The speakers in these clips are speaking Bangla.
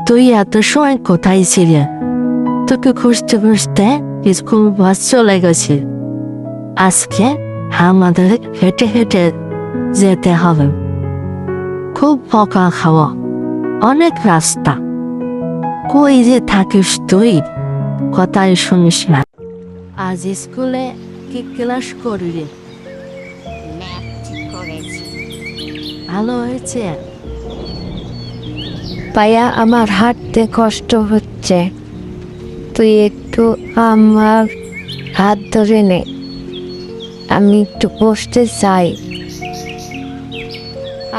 তুই এত সময় কোথায় ছিলে? তোকে খুঁজতে খুঁজতে স্কুল বাস চলে গেছে। আজকে আমাদের হেঁটে হেঁটে যেতে হবে। খুব বকা খাওয়া, অনেক রাস্তা। কই যে থাকিস তুই? কথাই শুনিস না। আজ স্কুলে কি ক্লাস করবি? ম্যাথ করেছি। ভালো হয়েছে। পায়া আমার হাঁটতে কষ্ট হচ্ছে, তুই একটু আমার হাত ধরে নে, আমি একটু বসতে চাই।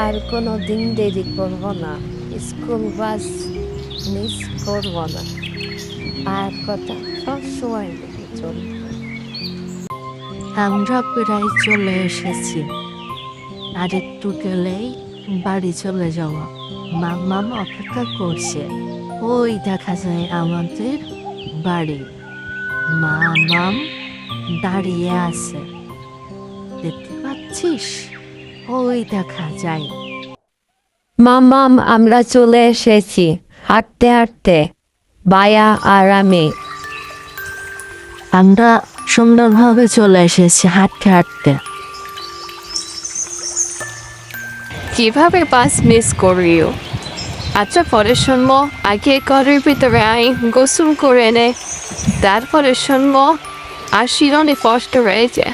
আর কোনো দিন দেরি করব না, স্কুল বাস মিস করব না। আর কথা সবসময় দেখে চলবে। আমরা প্রায় চলে এসেছি, আর একটু গেলেই বাড়ি চলে যাওয়া। মামা অপেক্ষা করছে। ওই দেখা যায় আমাদের বাড়ি। মামাম দাঁড়িয়ে আছে, দেখতে পাচ্ছিস? ওই দেখা যায়। মামাম, আমরা চলে এসেছি হাঁটতে হাঁটতে, বায়া আর আমি। আমরা সুন্দরভাবে চলে এসেছি হাঁটতে হাঁটতে। কিভাবে বাস মিস করিও? আচ্ছা, পরে শুনবো। আগে ঘরের ভিতরে আই, গোসল করে নে, তারপরে শুনবো। আর শিরনে কষ্ট রয়েছে।